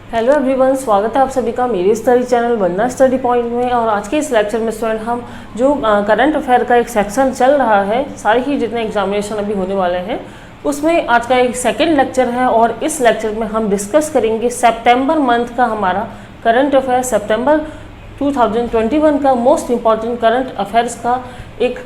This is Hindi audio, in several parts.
हेलो एवरीवन, स्वागत है आप सभी का मेरे स्टडी चैनल वंदना स्टडी पॉइंट में। और आज के इस लेक्चर में स्टूडेंट हम जो करंट अफेयर का एक सेक्शन चल रहा है, सारे ही जितने एग्जामिनेशन अभी होने वाले हैं उसमें आज का एक सेकंड लेक्चर है। और इस लेक्चर में हम डिस्कस करेंगे सितंबर मंथ का हमारा करंट अफेयर, सितंबर 2021 का मोस्ट इम्पॉर्टेंट करंट अफेयर्स का एक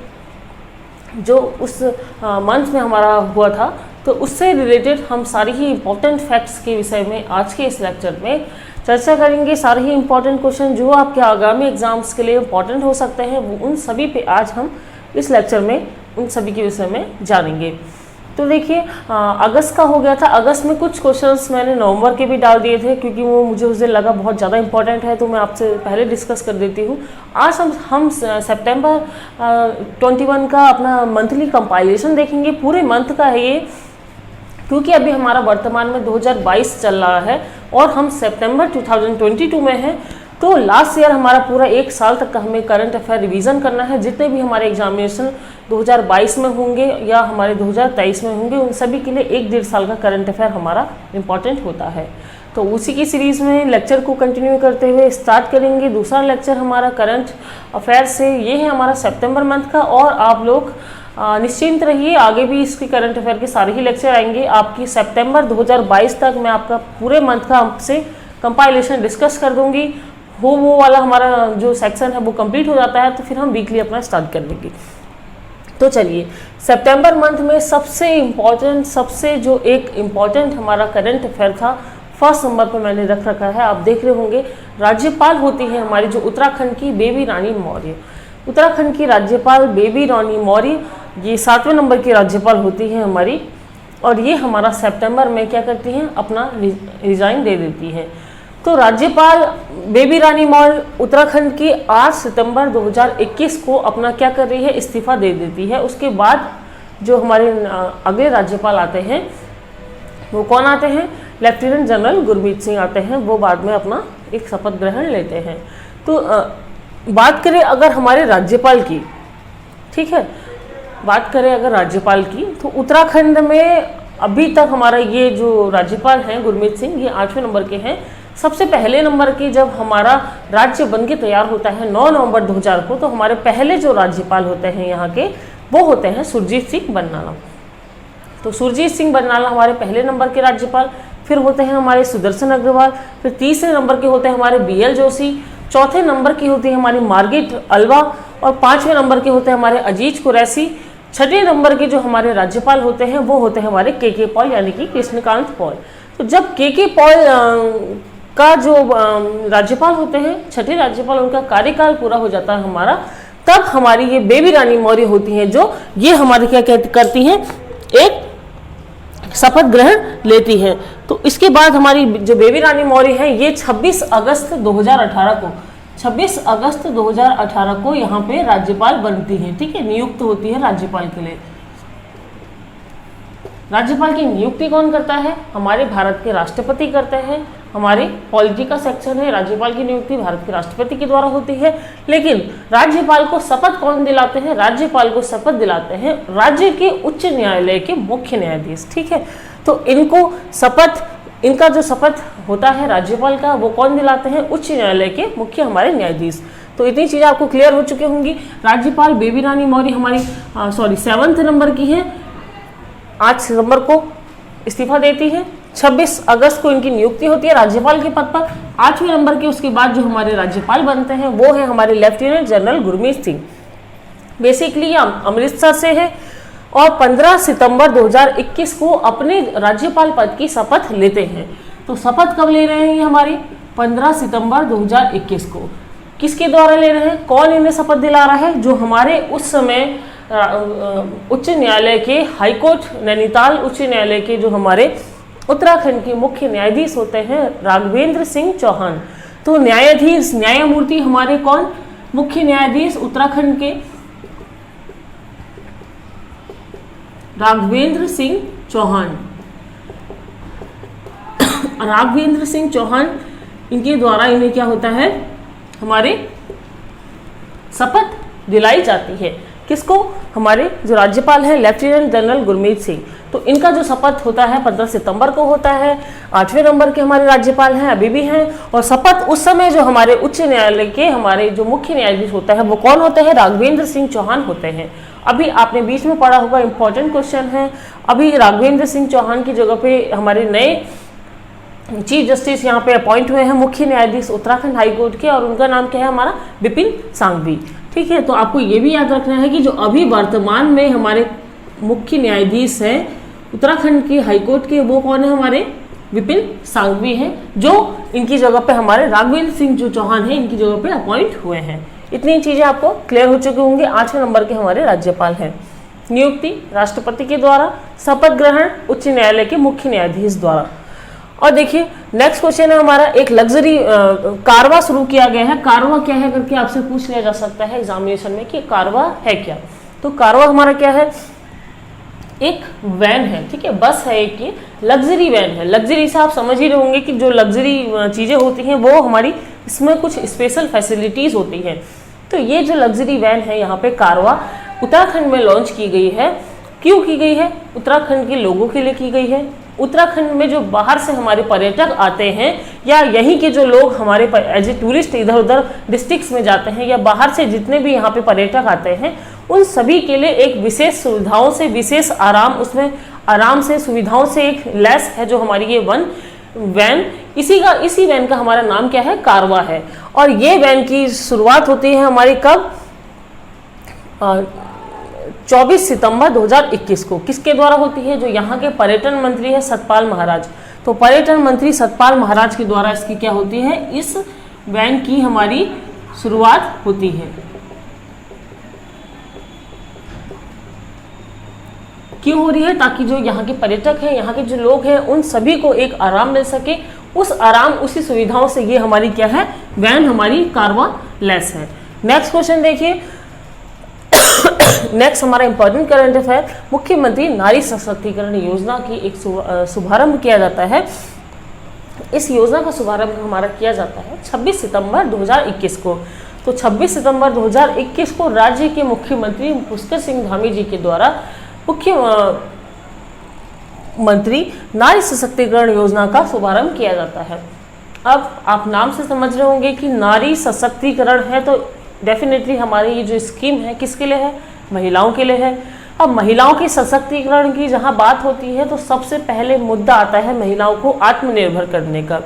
जो उस मंथ में हमारा हुआ था, तो उससे रिलेटेड हम सारी ही इम्पोर्टेंट फैक्ट्स के विषय में आज के इस लेक्चर में चर्चा करेंगे। सारे ही इम्पोर्टेंट क्वेश्चन जो आपके आगामी एग्जाम्स के लिए इम्पोर्टेंट हो सकते हैं, वो उन सभी पे आज हम इस लेक्चर में उन सभी के विषय में जानेंगे। तो देखिए, अगस्त का हो गया था। अगस्त में कुछ क्वेश्चंस मैंने नवंबर के भी डाल दिए थे, क्योंकि वो मुझे उस दिन लगा बहुत ज़्यादा इंपॉर्टेंट है, तो मैं आपसे पहले डिस्कस कर देती हूँ। आज हम सितंबर 21 का अपना मंथली कंपाइलेशन देखेंगे। पूरे मंथ का है ये, क्योंकि अभी हमारा वर्तमान में 2022 चल रहा है और हम सितंबर 2022 में हैं। तो लास्ट ईयर हमारा पूरा एक साल तक का हमें करंट अफेयर रिवीजन करना है। जितने भी हमारे एग्जामिनेशन 2022 में होंगे या हमारे 2023 में होंगे, उन सभी के लिए 1-1.5 साल का करंट अफेयर हमारा इम्पॉर्टेंट होता है। तो उसी की सीरीज़ में लेक्चर को कंटिन्यू करते हुए स्टार्ट करेंगे। दूसरा लेक्चर हमारा करंट अफेयर से ये है हमारा सितंबर मंथ का। और आप लोग निश्चिंत रहिए, आगे भी इसके करंट अफेयर के सारे ही लेक्चर आएंगे आपकी। सितंबर 2022 तक मैं आपका पूरे मंथ का आपसे कंपाइलेशन डिस्कस कर दूंगी। वो वाला हमारा जो सेक्शन है वो कंप्लीट हो जाता है, तो फिर हम वीकली अपना स्टार्ट कर देंगे। तो चलिए, सितंबर मंथ में सबसे इम्पॉर्टेंट हमारा करंट अफेयर था, फर्स्ट नंबर पर मैंने रख रखा है। आप देख रहे होंगे, राज्यपाल होती है हमारी जो उत्तराखंड की बेबी रानी मौर्य। उत्तराखंड की राज्यपाल बेबी रानी मौर्य ये 7वें नंबर की राज्यपाल होती है हमारी। और ये हमारा सितंबर में क्या करती हैं, अपना रिजाइन दे देती है। तो राज्यपाल बेबी रानी मौर्य उत्तराखंड की 8 सितंबर 2021 को अपना क्या कर रही है, इस्तीफा दे देती है। उसके बाद जो हमारे अगले राज्यपाल आते हैं वो कौन आते हैं, लेफ्टिनेंट जनरल गुरमीत सिंह आते हैं। वो बाद में अपना एक शपथ ग्रहण लेते हैं। तो बात करें अगर हमारे राज्यपाल की, ठीक है, बात करें अगर राज्यपाल की, तो उत्तराखंड में अभी तक हमारा ये जो राज्यपाल हैं गुरमीत सिंह, ये 8वें नंबर के हैं। सबसे पहले नंबर की जब हमारा राज्य बन के तैयार होता है 9 नवंबर 2000 को, तो हमारे पहले जो राज्यपाल होते हैं यहाँ के वो होते हैं सुरजीत सिंह बरनाला। तो सुरजीत सिंह बरनाला हमारे पहले नंबर के राज्यपाल। फिर होते हैं हमारे सुदर्शन अग्रवाल। फिर तीसरे नंबर के होते हैं हमारे BL जोशी। चौथे नंबर की होती है हमारी मार्गरेट अल्वा। और 5वें नंबर के होते हैं हमारे अजीज कुरैशी। 6ठे नंबर के जो हमारे राज्यपाल होते हैं वो होते हैं हमारे KK पॉल, यानी कि कृष्णकांत पॉल। तो जब KK पॉल का जो राज्यपाल होते हैं, 6ठे राज्यपाल, उनका कार्यकाल पूरा हो जाता है हमारा, तब हमारी ये बेबी रानी मौर्य होती हैं, जो ये हमारी क्या करती हैं, एक शपथ ग्रहण लेती हैं। तो इसके बाद हमारी जो बेबी रानी मौर्य है ये 26 अगस्त 2018 को 26 अगस्त 2018 को यहाँ पे राज्यपाल बनती है। ठीक है, नियुक्त होती है राज्यपाल के लिए। राज्यपाल की नियुक्ति कौन करता है, हमारे भारत के राष्ट्रपति करते हैं। हमारे पॉलिटी का सेक्शन है, राज्यपाल की नियुक्ति भारत के राष्ट्रपति के द्वारा होती है। लेकिन राज्यपाल को शपथ कौन दिलाते हैं, राज्यपाल को शपथ दिलाते हैं राज्य के उच्च न्यायालय के मुख्य न्यायाधीश। ठीक है, तो इनको शपथ, इनका जो शपथ होता है राज्यपाल का, वो कौन दिलाते हैं, उच्च न्यायालय के मुख्य हमारे न्यायाधीश। तो इतनी चीज़ें आपको क्लियर हो चुकी होंगी। राज्यपाल बेबी रानी मौर्य हमारी 7वें नंबर की है। 8 सितंबर को इस्तीफा देती है। 26 अगस्त को इनकी नियुक्ति होती है राज्यपाल के पद पर। 8वें नंबर के उसके बाद जो हमारे राज्यपाल बनते हैं वो है हमारे lieutenant general Gurmeet Singh. Basically ये अमृतसर से है और 15 सितंबर 2021 को अपने राज्यपाल पद की शपथ लेते हैं। तो शपथ कब ले रहे हैं ये हमारी, 15 सितंबर 2021 को। किसके द्वारा ले रहे हैं, कौन इन्हें शपथ दिला रहा है, जो हमारे उस समय उच्च न्यायालय के हाईकोर्ट नैनीताल उच्च न्यायालय के जो हमारे उत्तराखंड के मुख्य न्यायाधीश होते हैं राघवेंद्र सिंह चौहान। तो न्यायाधीश, न्यायमूर्ति हमारे कौन, मुख्य न्यायाधीश उत्तराखंड के राघवेंद्र सिंह चौहान। राघवेंद्र सिंह चौहान, इनके द्वारा इन्हें क्या होता है, हमारे शपथ दिलाई जाती है। किसको, हमारे जो राज्यपाल हैं लेफ्टिनेंट जनरल गुरमीत सिंह। तो इनका जो शपथ होता है 15 सितंबर को होता है। 8वें नंबर के हमारे राज्यपाल हैं, अभी भी हैं। और शपथ उस समय जो हमारे उच्च न्यायालय के हमारे जो मुख्य न्यायाधीश होता है वो कौन होते हैं? राघवेंद्र सिंह चौहान होते हैं। अभी आपने बीच में पढ़ा होगा, इंपॉर्टेंट क्वेश्चन है। अभी राघवेंद्र सिंह चौहान की जगह पे हमारे नए चीफ जस्टिस यहाँ पे अपॉइंट हुए हैं, मुख्य न्यायाधीश उत्तराखंड हाई कोर्ट के, और उनका नाम क्या है? हमारा विपिन सांघवी। ठीक है, तो आपको ये भी याद रखना है कि जो अभी वर्तमान में हमारे मुख्य न्यायाधीश हैं उत्तराखंड के हाई कोर्ट के, वो कौन है? हमारे विपिन सांघवी हैं, जो इनकी जगह पे हमारे राघवेंद्र सिंह जो चौहान हैं इनकी जगह पे अपॉइंट हुए हैं। इतनी चीजें आपको क्लियर हो चुकी होंगी। 8वें नंबर के हमारे राज्यपाल हैं। नियुक्ति राष्ट्रपति के द्वारा, शपथ ग्रहण उच्च न्यायालय के मुख्य न्यायाधीश द्वारा। और देखिए नेक्स्ट क्वेश्चन है हमारा, एक लग्जरी कारवा शुरू किया गया है। कारवा क्या है करके आपसे पूछ लिया जा सकता है एग्जामिनेशन में कि कारवा है क्या। तो कारवा हमारा क्या है? एक वैन है, ठीक है, बस है एक, ये लग्जरी वैन है। लग्जरी से आप समझ ही रहे होंगे कि जो लग्जरी चीजें होती हैं वो हमारी इसमें कुछ स्पेशल फैसिलिटीज होती हैं। तो ये जो लग्जरी वैन है यहाँ पे कारवा उत्तराखंड में लॉन्च की गई है। क्यों की गई है? उत्तराखंड के लोगों के लिए की गई है। उत्तराखंड में जो बाहर से हमारे पर्यटक आते हैं या यहीं के जो लोग हमारे एज ए टूरिस्ट इधर उधर डिस्ट्रिक्ट्स में जाते हैं या बाहर से जितने भी यहाँ पे पर्यटक आते हैं उन सभी के लिए एक विशेष सुविधाओं से, विशेष आराम, उसमें आराम से सुविधाओं से एक लैस है जो हमारी ये वैन, इसी वैन का हमारा नाम क्या है? कारवा है। और ये वैन की शुरुआत होती है हमारी कब? 24 सितंबर 2021 को। किसके द्वारा होती है? जो यहाँ के पर्यटन मंत्री है सतपाल महाराज। तो पर्यटन मंत्री सतपाल महाराज के द्वारा इसकी क्या होती है? इस वैन की हमारी शुरुआत होती है। क्यों हो रही है? ताकि जो यहाँ के पर्यटक हैं, यहाँ के जो लोग हैं, उन सभी को एक आराम मिल सके। उस आराम, उसी सुविधाओं से ये हमारी क्या है? वैन हमारी कारवा लैस है। नेक्स्ट क्वेश्चन देखिए। नेक्स्ट हमारा इंपॉर्टेंट करंट अफेयर, मुख्यमंत्री नारी सशक्तिकरण योजना की एक शुभारंभ किया जाता है। इस योजना का शुभारंभ हमारा किया जाता है 26 सितंबर 2021 को। तो 26 सितंबर 2021 को राज्य के मुख्यमंत्री पुष्कर सिंह धामी जी के द्वारा मुख्यमंत्री नारी सशक्तिकरण योजना का शुभारंभ किया जाता है। अब आप नाम से समझ रहे होंगे कि नारी सशक्तिकरण है, तो डेफिनेटली हमारी ये जो स्कीम है किसके लिए है? महिलाओं के लिए है। अब महिलाओं के सशक्तिकरण की जहाँ बात होती है तो सबसे पहले मुद्दा आता है महिलाओं को आत्मनिर्भर करने का।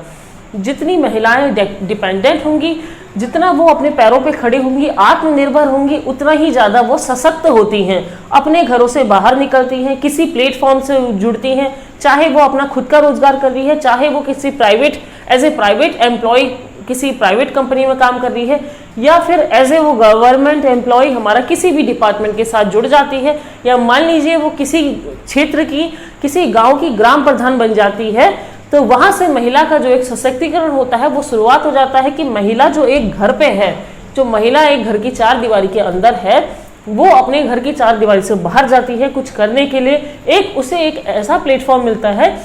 जितनी महिलाएं डिपेंडेंट होंगी, जितना वो अपने पैरों पे खड़ी होंगी, आत्मनिर्भर होंगी, उतना ही ज़्यादा वो सशक्त होती हैं, अपने घरों से बाहर निकलती हैं, किसी प्लेटफॉर्म से जुड़ती हैं, चाहे वो अपना खुद का रोजगार कर रही है, चाहे वो किसी एज ए प्राइवेट एम्प्लॉय किसी प्राइवेट कंपनी में काम कर रही है, या फिर एज ए वो गवर्नमेंट एम्प्लॉय हमारा किसी भी डिपार्टमेंट के साथ जुड़ जाती है, या मान लीजिए वो किसी क्षेत्र की, किसी गांव की ग्राम प्रधान बन जाती है। तो वहां से महिला का जो एक सशक्तिकरण होता है वो शुरुआत हो जाता है कि महिला जो एक घर पे है, जो महिला एक घर की चार दीवारी के अंदर है, वो अपने घर की चार दीवारी से बाहर जाती है कुछ करने के लिए। उसे एक ऐसा प्लेटफॉर्म मिलता है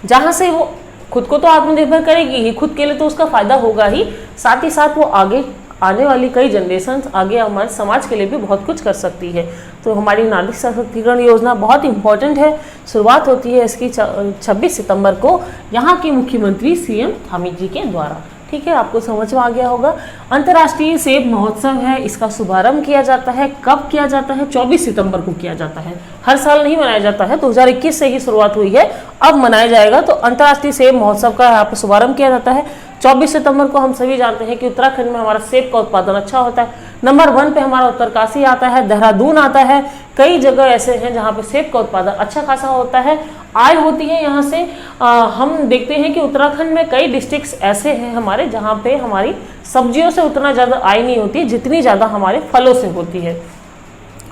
जहां से वो खुद को तो आत्मनिर्भर करेगी ही, खुद के लिए तो उसका फायदा होगा ही, साथ ही साथ वो आगे आने वाली कई जनरेशन, आगे हमारे समाज के लिए भी बहुत कुछ कर सकती है। तो हमारी नारी सशक्तिकरण योजना बहुत इंपॉर्टेंट है। शुरुआत होती है इसकी 26 सितंबर को यहाँ के मुख्यमंत्री सीएम धामी जी के द्वारा। ठीक है, आपको समझ में आ गया होगा। अंतर्राष्ट्रीय सेब महोत्सव है, इसका शुभारंभ किया जाता है। कब किया जाता है? 24 सितंबर को किया जाता है। हर साल नहीं मनाया जाता है, 2021 से ही शुरुआत हुई है, अब मनाया जाएगा। तो अंतर्राष्ट्रीय सेब महोत्सव का यहाँ पर शुभारंभ किया जाता है 24 सितंबर को। हम सभी जानते हैं कि उत्तराखंड में हमारा सेब का उत्पादन अच्छा होता है। नंबर 1 पे हमारा उत्तरकाशी आता है, देहरादून आता है, कई जगह ऐसे हैं जहाँ पे सेब का उत्पादन अच्छा खासा होता है, आय होती है यहाँ से। हम देखते हैं कि उत्तराखंड में कई डिस्ट्रिक्ट्स ऐसे हैं हमारे जहाँ पे हमारी सब्जियों से उतना ज़्यादा आय नहीं होती जितनी ज़्यादा हमारे फलों से होती है।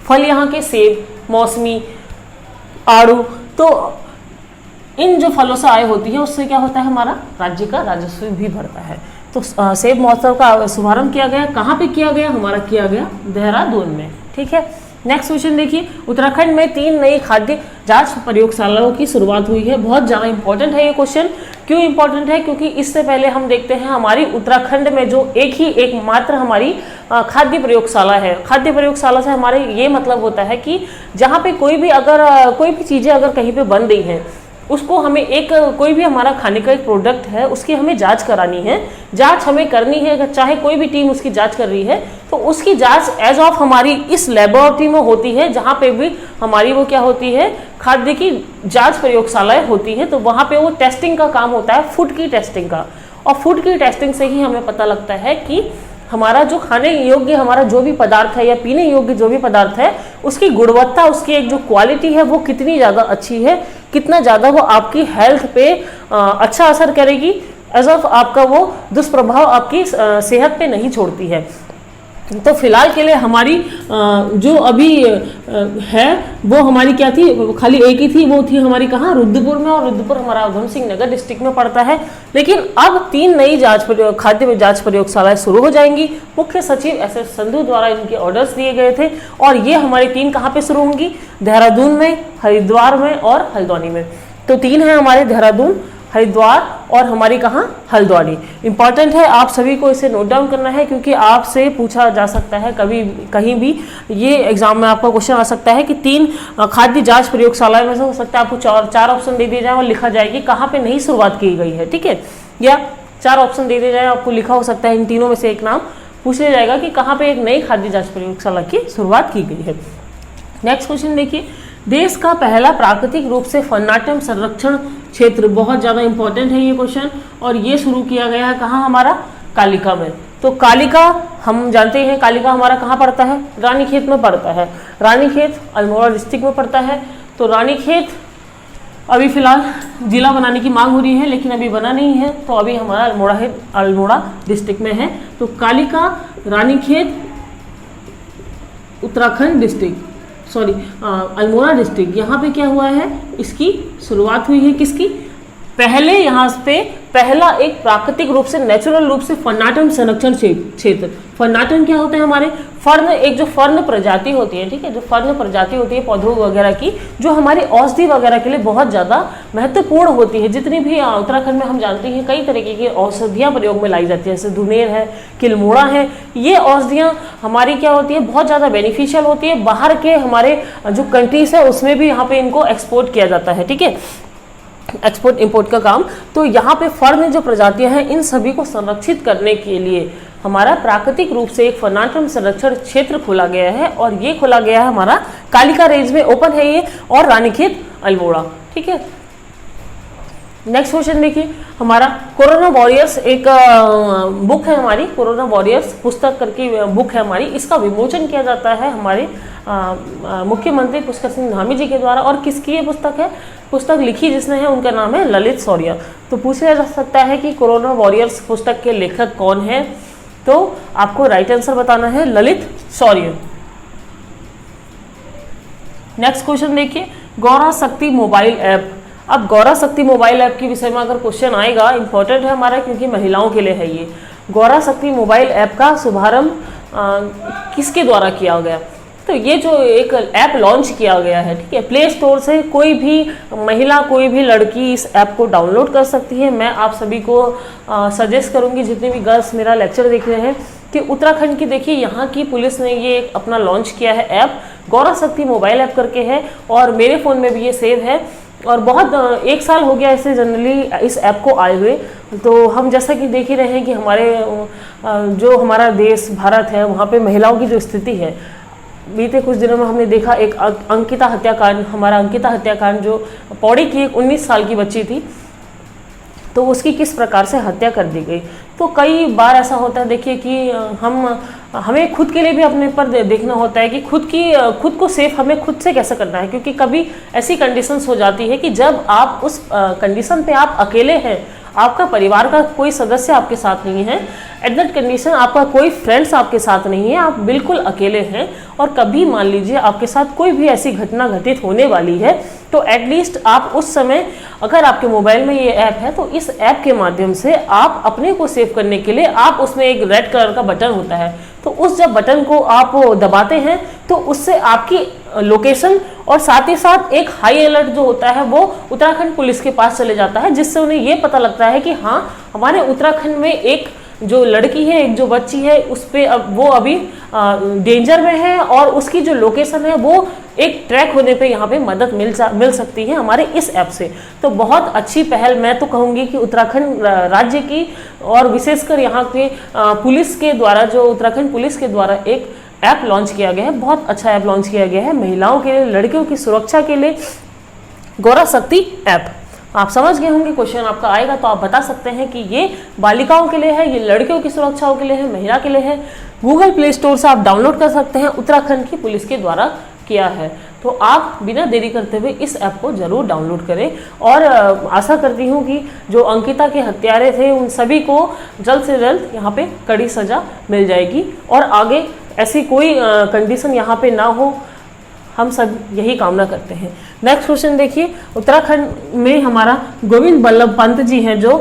फल यहाँ के सेब, मौसमी, आड़ू, तो इन जो फलों से आय होती है उससे क्या होता है? हमारा राज्य का राजस्व भी बढ़ता है। तो सेब महोत्सव का शुभारंभ किया गया, कहाँ पे किया गया? हमारा किया गया देहरादून में। ठीक है, नेक्स्ट क्वेश्चन देखिए, उत्तराखंड में 3 नई खाद्य जांच प्रयोगशालाओं की शुरुआत हुई है। बहुत ज़्यादा इंपॉर्टेंट है ये क्वेश्चन। क्यों इंपॉर्टेंट है? क्योंकि इससे पहले हम देखते हैं हमारी उत्तराखंड में जो एक मात्र हमारी खाद्य प्रयोगशाला है। खाद्य प्रयोगशाला से हमारे ये मतलब होता है कि जहाँ पे कोई भी चीज़ें अगर कहीं पे बन रही हैं, उसको हमें कोई भी हमारा खाने का एक प्रोडक्ट है, उसकी हमें जांच करानी है, जांच हमें करनी है। अगर चाहे कोई भी टीम उसकी जांच कर रही है तो उसकी जांच एज ऑफ हमारी इस लेबोरेटरी में होती है, जहाँ पे भी हमारी वो क्या होती है, खाद्य की जांच प्रयोगशालाएं होती है। तो वहाँ पे वो टेस्टिंग का काम होता है, फूड की टेस्टिंग का। और फूड की टेस्टिंग से ही हमें पता लगता है कि हमारा जो खाने योग्य हमारा जो भी पदार्थ है या पीने योग्य जो भी पदार्थ है, उसकी गुणवत्ता, उसकी एक जो क्वालिटी है वो कितनी ज़्यादा अच्छी है, कितना ज़्यादा वो आपकी हेल्थ पे अच्छा असर करेगी, एज ऑफ आपका वो दुष्प्रभाव आपकी सेहत पे नहीं छोड़ती है। तो फिलहाल के लिए हमारी जो अभी है वो हमारी क्या थी, खाली एक ही थी, वो थी हमारी कहाँ, रुद्रपुर में। और रुद्रपुर हमारा उधम सिंह नगर डिस्ट्रिक्ट में पड़ता है। लेकिन अब 3 नई खाद्य जांच प्रयोगशालाएं शुरू हो जाएंगी। मुख्य सचिव SS संधू द्वारा इनके ऑर्डर्स दिए गए थे और ये हमारी 3 कहाँ पे शुरू होंगी, देहरादून में, हरिद्वार में और हल्द्वानी में। तो 3 है हमारे, देहरादून, हरिद्वार और हमारी कहाँ, हल्द्वानी। इंपॉर्टेंट है, आप सभी को इसे नोट डाउन करना है क्योंकि आपसे पूछा जा सकता है कभी कहीं भी, ये एग्जाम में आपका क्वेश्चन आ सकता है कि 3 खाद्य जांच प्रयोगशाला में से हो सकता है आपको 4 ऑप्शन दे दिए जाए और लिखा जाए कि कहाँ पे नहीं शुरुआत की गई है, ठीक है, या 4 ऑप्शन दे दिए जाए, आपको लिखा हो सकता है इन तीनों में से एक नाम पूछ लिया जाएगा कि कहाँ पे एक नई खाद्य जांच प्रयोगशाला की शुरुआत की गई है। नेक्स्ट क्वेश्चन देखिए, देश का पहला प्राकृतिक रूप से फन्नाटम संरक्षण क्षेत्र, बहुत ज़्यादा इंपॉर्टेंट है ये क्वेश्चन, और ये शुरू किया गया है कहाँ, हमारा कालिका में। तो कालिका हम जानते हैं, कालिका हमारा कहाँ पड़ता है, रानीखेत में पड़ता है। रानीखेत अल्मोड़ा डिस्ट्रिक्ट में पड़ता है। तो रानीखेत अभी फिलहाल जिला बनाने की मांग हो रही है लेकिन अभी बना नहीं है, तो अभी हमारा अल्मोड़ा डिस्ट्रिक्ट में है। तो कालिका, रानीखेत, उत्तराखंड डिस्ट्रिक्ट, अल्मोड़ा डिस्ट्रिक्ट, यहाँ पे क्या हुआ है, इसकी शुरुआत हुई है किसकी, पहले यहाँ पे पहला एक प्राकृतिक रूप से, नेचुरल रूप से फन्नाटम संरक्षण क्षेत्र। फन्नाटम क्या होते हैं हमारे, फर्न, एक जो फर्न प्रजाति होती है, ठीक है, जो फर्न प्रजाति होती है पौधों वगैरह की, जो हमारी औषधि वगैरह के लिए बहुत ज़्यादा महत्वपूर्ण होती है। जितनी भी उत्तराखंड में हम जानते हैं कई तरीके की औषधियाँ प्रयोग में लाई जाती है, जैसे धुनेर है, किलमोड़ा है, ये औषधियाँ हमारी क्या होती है, बहुत ज़्यादा बेनिफिशियल होती है। बाहर के हमारे जो कंट्रीज है उसमें भी यहाँ पे इनको एक्सपोर्ट किया जाता है, ठीक है, एक्सपोर्ट इंपोर्ट का काम। तो यहाँ पे फर्न जो प्रजातियां हैं, इन सभी को संरक्षित करने के लिए हमारा प्राकृतिक रूप से एक फन्नाटम संरक्षण क्षेत्र खोला गया है, और ये खोला गया है हमारा कालिका रेंज में ओपन है ये, और रानीखेत अल्मोड़ा, ठीक है। नेक्स्ट क्वेश्चन देखिए, हमारा कोरोना वॉरियर्स एक बुक है हमारी, कोरोना वॉरियर्स पुस्तक करके बुक है हमारी, इसका विमोचन किया जाता है हमारे मुख्यमंत्री पुष्कर सिंह धामी जी के द्वारा। और किसकी ये पुस्तक है, पुस्तक लिखी जिसने है उनका नाम है ललित शौर्य। तो पूछा जा सकता है कि कोरोना वॉरियर्स पुस्तक के लेखक कौन है, तो आपको राइट आंसर बताना है ललित शौर्य। नेक्स्ट क्वेश्चन देखिए, गौरा शक्ति मोबाइल ऐप। अब गौरा शक्ति मोबाइल ऐप के विषय में अगर क्वेश्चन आएगा, इंपॉर्टेंट है हमारा क्योंकि महिलाओं के लिए है ये। गौरा शक्ति मोबाइल ऐप का शुभारंभ किसके द्वारा किया गया, तो ये जो एक ऐप लॉन्च किया गया है, ठीक है, प्ले स्टोर से कोई भी महिला, कोई भी लड़की इस ऐप को डाउनलोड कर सकती है। मैं आप सभी को सजेस्ट करूंगी, जितने भी गर्ल्स मेरा लेक्चर देख रहे हैं, कि उत्तराखंड की देखिए यहाँ की पुलिस ने ये अपना लॉन्च किया है ऐप, गौरा शक्ति मोबाइल ऐप करके है, और मेरे फ़ोन में भी ये सेव है। और बहुत 1 साल हो गया इसे जनरली इस ऐप को आए हुए। तो हम जैसा कि देख ही रहे हैं कि हमारे जो हमारा देश भारत है, वहाँ पे महिलाओं की जो स्थिति है, बीते कुछ दिनों में हमने देखा एक अंकिता हत्याकांड, हमारा अंकिता हत्याकांड, जो पौड़ी की एक 19 साल की बच्ची थी, तो उसकी किस प्रकार से हत्या कर दी गई। तो कई बार ऐसा होता है देखिए कि हमें खुद के लिए भी अपने पर देखना होता है कि खुद को सेफ हमें खुद से कैसे करना है, क्योंकि कभी ऐसी कंडीशंस हो जाती है कि जब आप उस कंडीशन पे आप अकेले हैं, आपका परिवार का कोई सदस्य आपके साथ नहीं है, एट दैट कंडीशन आपका कोई फ्रेंड्स आपके साथ नहीं है, आप बिल्कुल अकेले हैं, और कभी मान लीजिए आपके साथ कोई भी ऐसी घटना घटित होने वाली है, तो एटलीस्ट आप उस समय, अगर आपके मोबाइल में ये ऐप है, तो इस ऐप के माध्यम से आप अपने को सेव करने के लिए, आप उसमें एक रेड कलर का बटन होता है, तो उस जब बटन को आप दबाते हैं तो उससे आपकी लोकेशन और साथ ही साथ एक हाई अलर्ट जो होता है वो उत्तराखंड पुलिस के पास चले जाता है, जिससे उन्हें ये पता लगता है कि हाँ, हमारे उत्तराखंड में एक जो लड़की है, एक जो बच्ची है, उस पे वो अभी डेंजर में है और उसकी जो लोकेशन है वो एक ट्रैक होने पे यहाँ पे मदद मिल सकती है हमारे इस ऐप से। तो बहुत अच्छी पहल मैं तो कहूँगी कि उत्तराखंड राज्य की और विशेषकर यहाँ के पुलिस के द्वारा, जो उत्तराखंड पुलिस के द्वारा एक ऐप लॉन्च किया गया है, बहुत अच्छा ऐप लॉन्च किया गया है महिलाओं के लिए, लड़कियों की सुरक्षा के लिए, गौरव शक्ति ऐप। आप समझ गए होंगे, क्वेश्चन आपका आएगा तो आप बता सकते हैं कि ये बालिकाओं के लिए है, ये लड़कियों की सुरक्षाओं के लिए है, महिला के लिए है। गूगल प्ले स्टोर से आप डाउनलोड कर सकते हैं, उत्तराखंड की पुलिस के द्वारा किया है। तो आप बिना देरी करते हुए इस ऐप को जरूर डाउनलोड करें और आशा करती हूँ कि जो अंकिता के हत्यारे थे उन सभी को जल्द से जल्द यहाँ पे कड़ी सजा मिल जाएगी और आगे ऐसी कोई कंडीशन यहाँ पे ना हो, हम सब यही कामना करते हैं। नेक्स्ट क्वेश्चन देखिए, उत्तराखंड में हमारा गोविंद बल्लभ पंत जी हैं, जो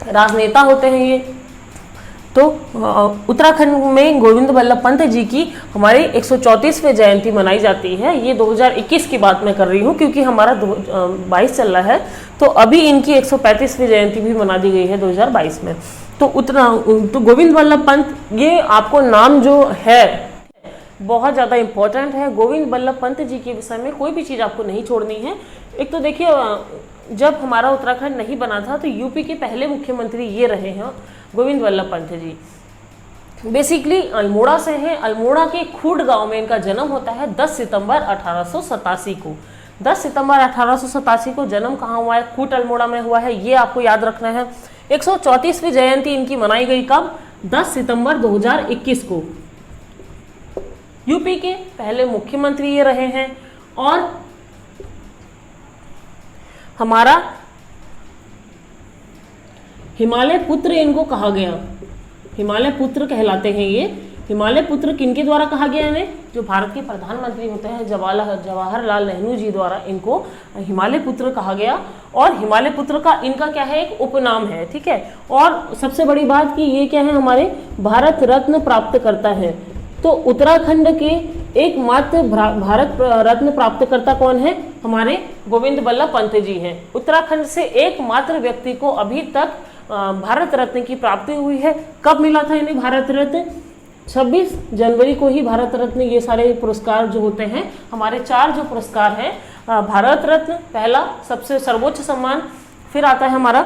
राजनेता होते हैं ये। तो उत्तराखंड में गोविंद बल्लभ पंत जी की हमारी 134वीं जयंती मनाई जाती है। ये 2021 की बात मैं कर रही हूँ क्योंकि हमारा 22 चल रहा है, तो अभी इनकी 135वीं जयंती भी मना दी गई है 2022 में। तो गोविंद बल्लभ पंत, ये आपको नाम जो है बहुत ज़्यादा इंपॉर्टेंट है। गोविंद बल्लभ पंत जी के विषय में कोई भी चीज़ आपको नहीं छोड़नी है। एक तो देखिए, जब हमारा उत्तराखंड नहीं बना था तो यूपी के पहले मुख्यमंत्री ये रहे हैं गोविंद बल्लभ पंत जी। बेसिकली अल्मोड़ा से हैं। अल्मोड़ा के खूड गांव में इनका जन्म होता है 10 सितंबर 1887 को। 10 सितंबर 1887 को जन्म कहाँ हुआ है? खूट अल्मोड़ा में हुआ है, ये आपको याद रखना है। 134वीं जयंती इनकी मनाई गई कब? 10 सितंबर 2021 को। यूपी के पहले मुख्यमंत्री ये रहे हैं और हमारा हिमालय पुत्र इनको कहा गया, हिमालय पुत्र कहलाते हैं ये। हिमालय पुत्र किनके द्वारा कहा गया इन्हें? जो भारत के प्रधानमंत्री होते हैं जवाहरलाल नेहरू जी द्वारा इनको हिमालय पुत्र कहा गया। और हिमालय पुत्र का इनका क्या है? एक उपनाम है, ठीक है। और सबसे बड़ी बात कि ये क्या है, हमारे भारत रत्न प्राप्त करता है। तो उत्तराखंड के एकमात्र भारत रत्न प्राप्तकर्ता कौन है? हमारे गोविंद बल्लभ पंत जी हैं। उत्तराखंड से एकमात्र व्यक्ति को अभी तक भारत रत्न की प्राप्ति हुई है। कब मिला था इन्हें भारत रत्न? 26 जनवरी को ही भारत रत्न, ये सारे पुरस्कार जो होते हैं हमारे 4 जो पुरस्कार हैं, भारत रत्न पहला सबसे सर्वोच्च सम्मान, फिर आता है हमारा,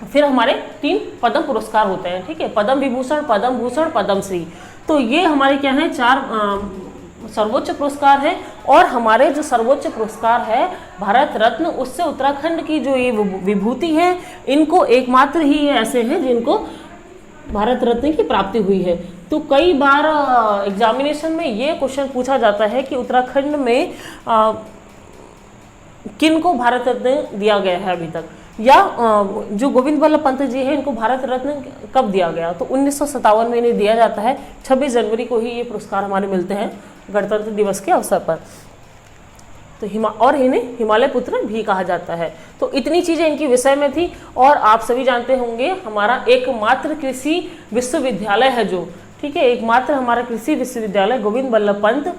फिर हमारे 3 पद्म पुरस्कार होते हैं, ठीक है, पद्म विभूषण, पद्म भूषण, पद्म श्री। तो ये हमारे क्या है, 4 सर्वोच्च पुरस्कार है। और हमारे जो सर्वोच्च पुरस्कार है भारत रत्न, उससे उत्तराखंड की जो ये विभूति है, इनको एकमात्र ही ये ऐसे हैं जिनको भारत रत्न की प्राप्ति हुई है। तो कई बार एग्जामिनेशन में ये क्वेश्चन पूछा जाता है कि उत्तराखंड में किन को भारत रत्न दिया गया है अभी तक, या जो गोविंद बल्लभ पंत जी हैं इनको भारत रत्न कब दिया गया? तो 1957 में इन्हें दिया जाता है। 26 जनवरी को ही ये पुरस्कार हमारे मिलते हैं गणतंत्र दिवस के अवसर पर। तो और इन्हें हिमालय पुत्र भी कहा जाता है। तो इतनी चीज़ें इनकी विषय में थी। और आप सभी जानते होंगे हमारा एकमात्र कृषि विश्वविद्यालय है जो, ठीक है, एकमात्र हमारा कृषि विश्वविद्यालय गोविंद बल्लभ पंत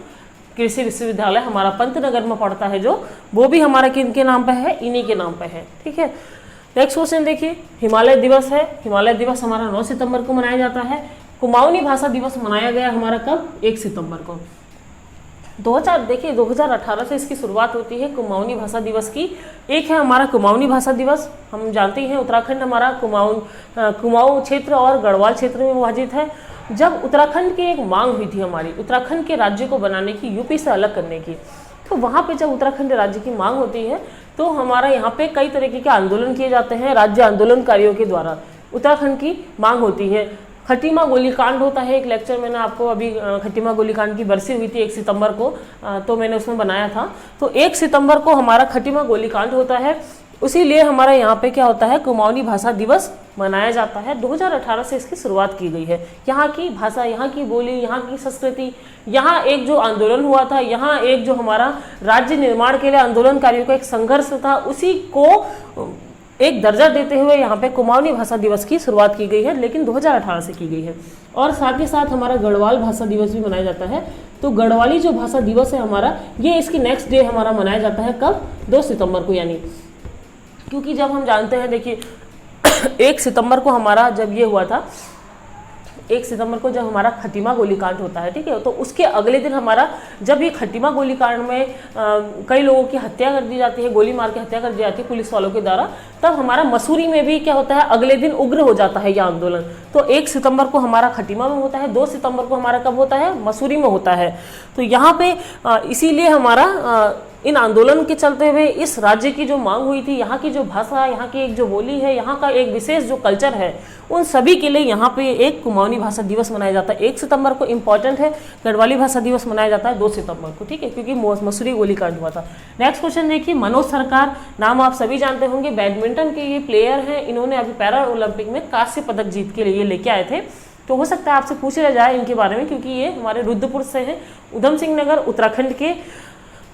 कृषि विश्वविद्यालय हमारा पंतनगर में पड़ता है, जो वो भी हमारा किनके नाम पे है? इन्हीं के नाम पे है, ठीक है। नेक्स्ट क्वेश्चन देखिए, हिमालय दिवस है। हिमालय दिवस हमारा 9 सितंबर को मनाया जाता है। कुमाऊनी भाषा दिवस मनाया गया हमारा कब? 1 सितंबर को। 2018 से इसकी शुरुआत होती है कुमाऊनी भाषा दिवस की। एक है हमारा कुमाऊनी भाषा दिवस, हम जानते हैं उत्तराखंड हमारा कुमाऊं क्षेत्र और गढ़वाल क्षेत्र में विभाजित है। जब उत्तराखंड की एक मांग हुई थी हमारी, उत्तराखंड के राज्य को बनाने की, यूपी से अलग करने की, तो वहाँ पे जब उत्तराखंड राज्य की मांग होती है तो हमारा यहाँ पे कई तरीके के आंदोलन किए जाते हैं राज्य आंदोलनकारियों के द्वारा। उत्तराखंड की मांग होती है, खटीमा गोलीकांड होता है। एक लेक्चर मैंने आपको अभी खटीमा गोलीकांड की बरसी हुई थी 1 सितंबर को, तो मैंने उसमें बनाया था। तो 1 सितंबर को हमारा खटीमा गोलीकांड होता है, उसीलिए हमारा यहाँ पे क्या होता है, कुमाऊनी भाषा दिवस मनाया जाता है। 2018 से इसकी शुरुआत की गई है। यहाँ की भाषा, यहाँ की बोली, यहाँ की संस्कृति, यहाँ एक जो आंदोलन हुआ था, यहाँ एक जो हमारा राज्य निर्माण के लिए आंदोलनकारियों का एक संघर्ष था, उसी को एक दर्जा देते हुए यहाँ पे कुमाऊनी भाषा दिवस की शुरुआत की गई है, लेकिन 2018 से की गई है। और साथ ही साथ हमारा गढ़वाल भाषा दिवस भी मनाया जाता है। तो तो गढ़वाली जो भाषा दिवस है हमारा, ये इसकी नेक्स्ट डे हमारा मनाया जाता है कब, 2 सितंबर को। यानी क्योंकि जब हम जानते हैं, देखिए 1 सितंबर को हमारा जब ये हुआ था, 1 सितंबर को जब हमारा खटीमा गोलीकांड होता है, ठीक है, तो उसके अगले दिन हमारा जब ये खटीमा गोलीकांड में कई लोगों की हत्या कर दी जाती है, गोली मार के हत्या कर दी जाती है पुलिस वालों के द्वारा, तब हमारा मसूरी में भी क्या होता है, अगले दिन उग्र हो जाता है यह आंदोलन। तो 1 सितंबर को हमारा खटीमा में होता है, 2 सितंबर को हमारा कब होता है, मसूरी में होता है। तो यहाँ पे इसीलिए हमारा इन आंदोलन के चलते हुए इस राज्य की जो मांग हुई थी, यहाँ की जो भाषा, यहाँ की एक जो बोली है, यहाँ का एक विशेष जो कल्चर है, उन सभी के लिए यहाँ पे एक कुमाऊनी भाषा दिवस मनाया जाता है। 1 सितंबर को इम्पॉर्टेंट है, गढ़वाली भाषा दिवस मनाया जाता है 2 सितंबर को, ठीक है, क्योंकि मसूरी गोलीकांड हुआ था। नेक्स्ट क्वेश्चन देखिए, मनोज सरकार, नाम आप सभी जानते होंगे, बैडमिंटन के ये प्लेयर हैं, इन्होंने अभी पैरा ओलंपिक में कांस्य पदक जीत के लिए लेके आए थे। तो हो सकता है आपसे पूछा जाए इनके बारे में, क्योंकि ये हमारे रुद्रपुर से हैं, उधम सिंह नगर उत्तराखंड के,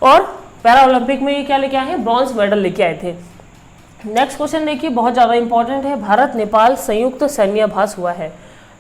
और पैरा ओलंपिक में ये क्या लेके आए हैं, ब्रॉन्ज मेडल लेके आए थे। नेक्स्ट क्वेश्चन देखिए, बहुत ज़्यादा इंपॉर्टेंट है, भारत नेपाल संयुक्त सैन्याभ्यास हुआ है।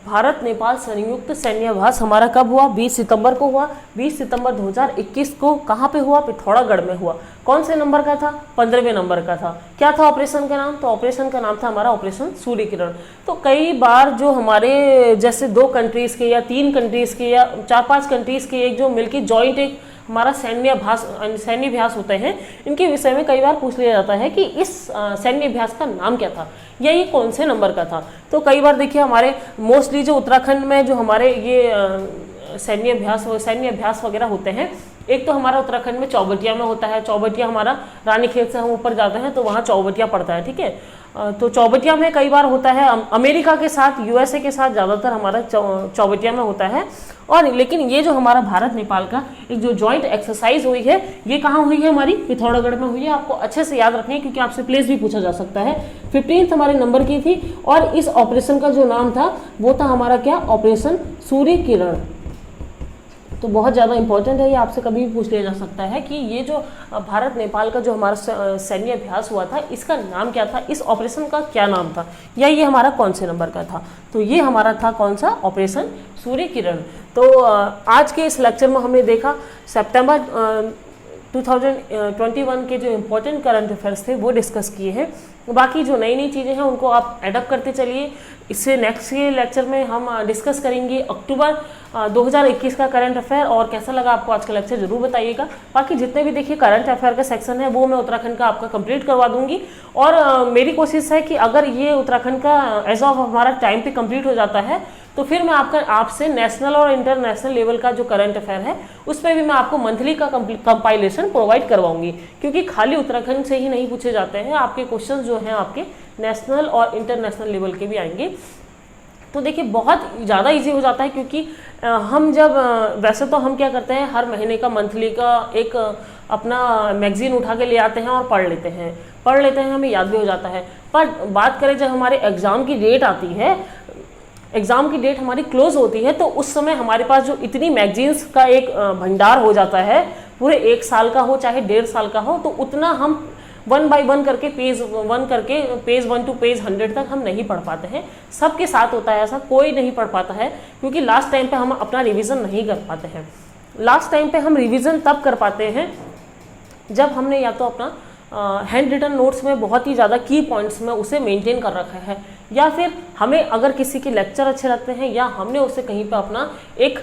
भारत नेपाल संयुक्त सैन्याभ्यास हमारा कब हुआ, 20 सितंबर को हुआ। 20 सितंबर 2021 को कहाँ पे हुआ, पिथौरागढ़ में हुआ। कौन से नंबर का था, 15वें नंबर का था। क्या था ऑपरेशन का नाम, तो ऑपरेशन का नाम था हमारा ऑपरेशन सूर्य किरण। तो कई बार जो हमारे जैसे 2 कंट्रीज़ के या 3 कंट्रीज़ के या 4-5 कंट्रीज़ के एक जो मिलकर जॉइंट एक हमारा सैन्याभ्यास होते हैं, इनके विषय में कई बार पूछ लिया जाता है कि इस सैन्याभ्यास का नाम क्या था या ये कौन से नंबर का था। तो कई बार देखिए हमारे मोस्टली जो उत्तराखंड में जो हमारे ये सैन्याभ्यास वगैरह होते हैं, एक तो हमारा उत्तराखंड में चौबटिया में होता है। चौबटिया हमारा रानीखेत से हम ऊपर जाते हैं तो वहाँ चौबटिया पड़ता है, ठीक है। तो चौबटिया में कई बार होता है, अमेरिका के साथ, यूएसए के साथ ज़्यादातर हमारा चौबटिया में होता है। और लेकिन ये जो हमारा भारत नेपाल का एक जो जॉइंट एक्सरसाइज हुई है, ये कहाँ हुई है, हमारी पिथौरागढ़ में हुई है। आपको अच्छे से याद रखनी है क्योंकि आपसे प्लेस भी पूछा जा सकता है। 15th हमारे नंबर की थी, और इस ऑपरेशन का जो नाम था वो था हमारा क्या, ऑपरेशन सूर्य किरण। तो बहुत ज़्यादा इंपॉर्टेंट है, ये आपसे कभी भी पूछ लिया जा सकता है कि ये जो भारत नेपाल का जो हमारा सैन्य अभ्यास हुआ था, इसका नाम क्या था, इस ऑपरेशन का क्या नाम था, या ये हमारा कौन से नंबर का था। तो ये हमारा था कौन सा, ऑपरेशन सूर्य किरण। तो आज के इस लेक्चर में हमने देखा सितंबर 2021 के जो इम्पोर्टेंट करंट अफेयर्स थे वो डिस्कस किए हैं। बाकी जो नई नई चीज़ें हैं उनको आप एडप्ट करते चलिए। इससे नेक्स्ट के लेक्चर में हम डिस्कस करेंगे अक्टूबर 2021 का करंट अफेयर। और कैसा लगा आपको आज का लेक्चर जरूर बताइएगा। बाकी जितने भी देखिए करंट अफेयर का सेक्शन है वो मैं उत्तराखंड का आपका कंप्लीट करवा दूंगी। और मेरी कोशिश है कि अगर ये उत्तराखंड का एज ऑफ हमारा टाइम पे कंप्लीट हो जाता है तो फिर मैं आपसे नेशनल और इंटरनेशनल लेवल का जो करंट अफेयर है उस पर भी मैं आपको मंथली का कंपाइलेशन प्रोवाइड करवाऊंगी, क्योंकि खाली उत्तराखंड से ही नहीं पूछे जाते हैं, आपके क्वेश्चन जो हैं आपके नेशनल और इंटरनेशनल लेवल के भी आएंगे। तो देखिए बहुत ज़्यादा इजी हो जाता है, क्योंकि हम जब वैसे तो हम क्या करते हैं हर महीने का मंथली का एक अपना मैगजीन उठा के ले आते हैं और पढ़ लेते हैं, हमें याद भी हो जाता है। पर बात करें जब हमारे एग्ज़ाम की डेट आती है, एग्ज़ाम की डेट हमारी क्लोज होती है, तो उस समय हमारे पास जो इतनी मैगजीन्स का एक भंडार हो जाता है, पूरे 1 साल का हो चाहे 1.5 साल का हो, तो उतना हम 1 by 1 करके पेज 1 to पेज 100 तक हम नहीं पढ़ पाते हैं। सबके साथ होता है ऐसा, कोई नहीं पढ़ पाता है, क्योंकि लास्ट टाइम पे हम अपना रिवीजन नहीं कर पाते हैं। लास्ट टाइम पे हम रिवीजन तब कर पाते हैं जब हमने या तो अपना हैंड रिटन नोट्स में बहुत ही ज़्यादा की पॉइंट्स में उसे मेंटेन कर रखा है, या फिर हमें अगर किसी के लेक्चर अच्छे लगते हैं या हमने उसे कहीं पे अपना एक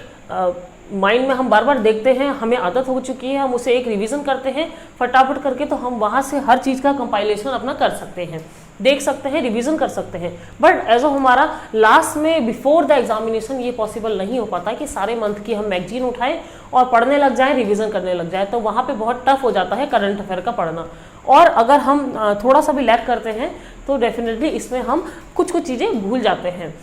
माइंड में हम बार बार देखते हैं, हमें आदत हो चुकी है, हम उसे एक रिवीजन करते हैं फटाफट करके, तो हम वहाँ से हर चीज़ का कंपाइलेशन अपना कर सकते हैं, देख सकते हैं, रिवीजन कर सकते हैं। बट एज ऑफ हमारा लास्ट में बिफोर द एग्जामिनेशन ये पॉसिबल नहीं हो पाता कि सारे मंथ की हम मैगजीन उठाएं और पढ़ने लग जाएं, रिवीजन करने लग जाए, तो वहाँ पे बहुत टफ हो जाता है करंट अफेयर का पढ़ना। और अगर हम थोड़ा सा भी लैक करते हैं तो डेफिनेटली इसमें हम कुछ चीज़ें भूल जाते हैं।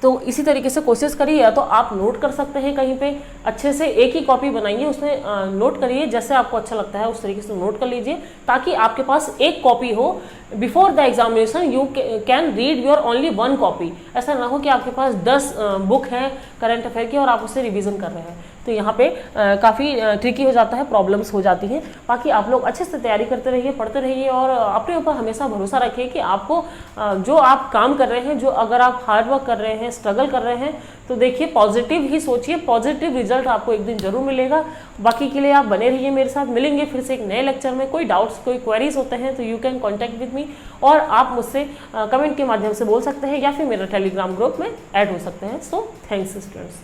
तो इसी तरीके से कोशिश करिए, या तो आप नोट कर सकते हैं कहीं पे अच्छे से, एक ही कॉपी बनाइए, उसमें नोट करिए, जैसे आपको अच्छा लगता है उस तरीके से नोट कर लीजिए, ताकि आपके पास एक कॉपी हो before the examination you can read your only 1 copy. ऐसा ना हो कि आपके पास 10 बुक हैं करंट अफेयर की और आप उससे रिवीजन कर रहे हैं, तो यहाँ पे काफ़ी ट्रिकी हो जाता है, प्रॉब्लम्स हो जाती हैं। बाकी आप लोग अच्छे से तैयारी करते रहिए, पढ़ते रहिए और अपने ऊपर हमेशा भरोसा रखिए कि आपको जो आप काम कर रहे हैं, जो अगर आप हार्ड वर्क कर रहे हैं, स्ट्रगल कर रहे हैं, तो देखिए पॉजिटिव ही सोचिए, पॉजिटिव रिजल्ट आपको एक दिन जरूर मिलेगा। बाकी के लिए आप बने रहिए मेरे साथ, मिलेंगे फिर से एक नए लेक्चर में। कोई डाउट्स, कोई क्वेरीज होते हैं तो you can contact with me, और आप मुझसे कमेंट के माध्यम से बोल सकते हैं या फिर मेरा टेलीग्राम ग्रुप में ऐड हो सकते हैं। So thanks students.